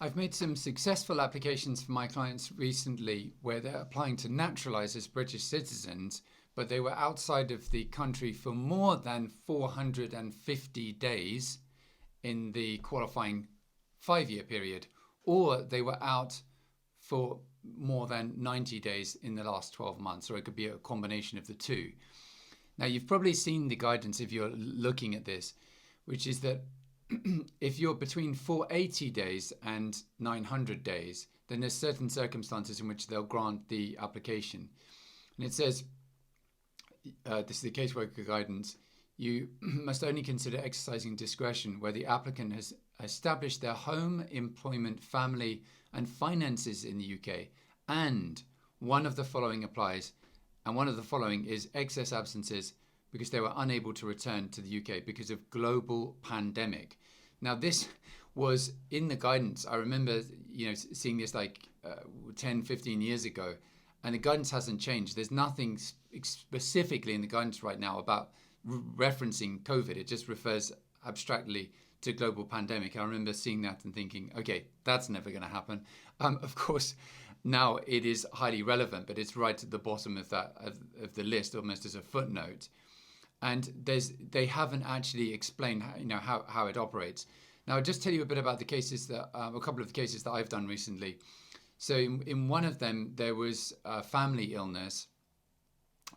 I've made some successful applications for my clients recently where they're applying to naturalize as British citizens, but they were outside of the country for more than 450 days in the qualifying 5 year period, or they were out for more than 90 days in the last 12 months, or it could be a combination of the two. Now, you've probably seen the guidance if you're looking at this, which is that if you're between 480 days and 900 days, then there's certain circumstances in which they'll grant the application. And it says, this is the caseworker guidance, you must only consider exercising discretion where the applicant has established their home, employment, family, and finances in the UK, and one of the following applies, and one of the following is excess absences because they were unable to return to the UK because of global pandemic. Now, this was in the guidance. I remember, seeing this like 10, 15 years ago, and the guidance hasn't changed. There's nothing specifically in the guidance right now about referencing COVID. It just refers abstractly to global pandemic. I remember seeing that and thinking, okay, that's never going to happen. Of course, now it is highly relevant, but it's right at the bottom of that of the list, almost as a footnote. And they haven't actually explained how it operates. Now, I'll just tell you a bit about the cases that a couple of the cases that I've done recently. So in one of them, there was a family illness,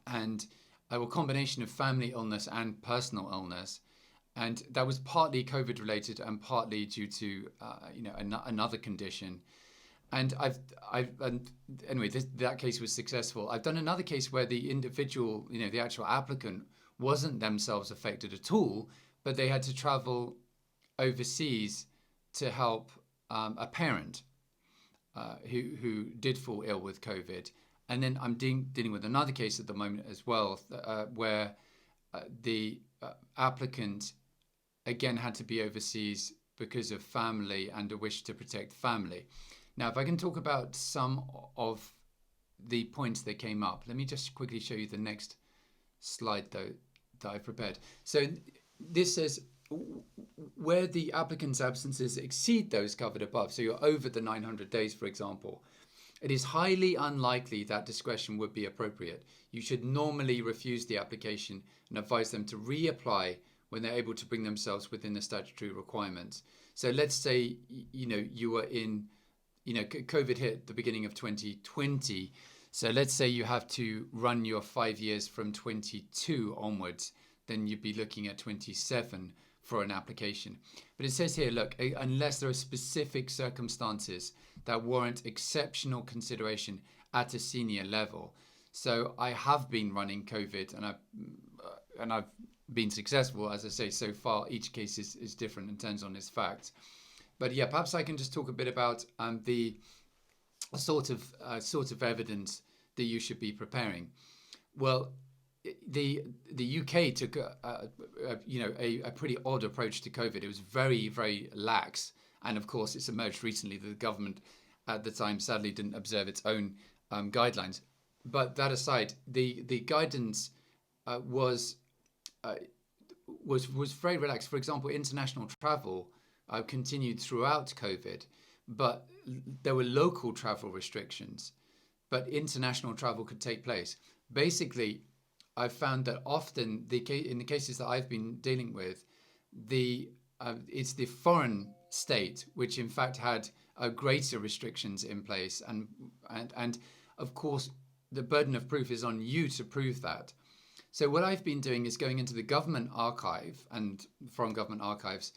and a combination of family illness and personal illness, and that was partly COVID related and partly due to another condition. And that case was successful. I've done another case where the individual, the actual applicant, wasn't themselves affected at all, but they had to travel overseas to help a parent who did fall ill with COVID. And then I'm dealing with another case at the moment as well, where the applicant again had to be overseas because of family and a wish to protect family. Now, if I can talk about some of the points that came up, let me just quickly show you the next slide though that I've prepared. So this says where the applicant's absences exceed those covered above, so you're over the 900 days, for example, it is highly unlikely that discretion would be appropriate. You should normally refuse the application and advise them to reapply when they're able to bring themselves within the statutory requirements. So let's say, you were in, COVID hit at the beginning of 2020. So let's say you have to run your 5 years from 22 onwards, then you'd be looking at 27 for an application. But it says here, look, unless there are specific circumstances that warrant exceptional consideration at a senior level. So I have been running COVID, and I've been successful, as I say. So far, each case is different and turns on its facts. But yeah, perhaps I can just talk a bit about the sort of evidence that you should be preparing. Well, the UK took a pretty odd approach to COVID. It was very, very lax, and of course, it's emerged recently that the government at the time sadly didn't observe its own guidelines. But that aside, the guidance was very relaxed. For example, international travel continued throughout COVID, but there were local travel restrictions, but international travel could take place. Basically, I've found that often in the cases that I've been dealing with, it's the foreign state which in fact had greater restrictions in place, and of course the burden of proof is on you to prove that. So what I've been doing is going into the government archive and foreign government archives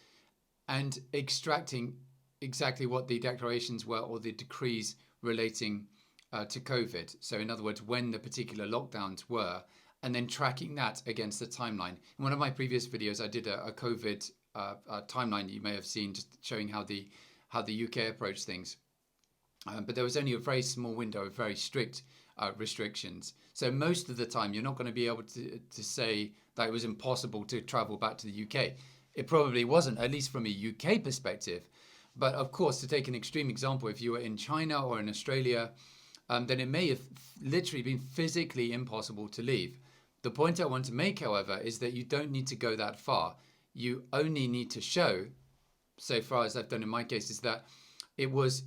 and extracting exactly what the declarations were or the decrees relating to COVID. So in other words, when the particular lockdowns were, and then tracking that against the timeline. In one of my previous videos, I did a COVID timeline you may have seen, just showing how the UK approached things. But there was only a very small window of very strict restrictions. So most of the time, you're not going to be able to say that it was impossible to travel back to the UK. It probably wasn't, at least from a UK perspective. But of course, to take an extreme example, if you were in China or in Australia, then it may have literally been physically impossible to leave. The point I want to make, however, is that you don't need to go that far. You only need to show, so far as I've done in my case, is that there was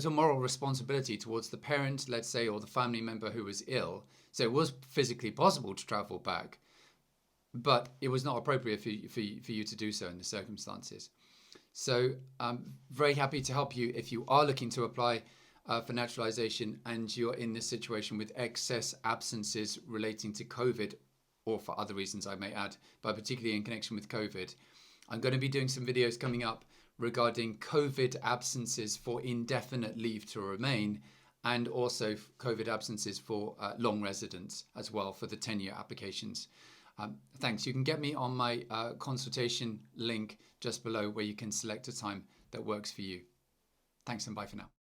a moral responsibility towards the parent, let's say, or the family member who was ill. So it was physically possible to travel back, but it was not appropriate for you to do so in the circumstances. So I'm very happy to help you if you are looking to apply for naturalization and you're in this situation with excess absences relating to COVID, or for other reasons I may add, but particularly in connection with COVID. I'm going to be doing some videos coming up regarding COVID absences for indefinite leave to remain, and also COVID absences for long residence as well for the 10-year applications. Thanks. You can get me on my consultation link just below, where you can select a time that works for you. Thanks and bye for now.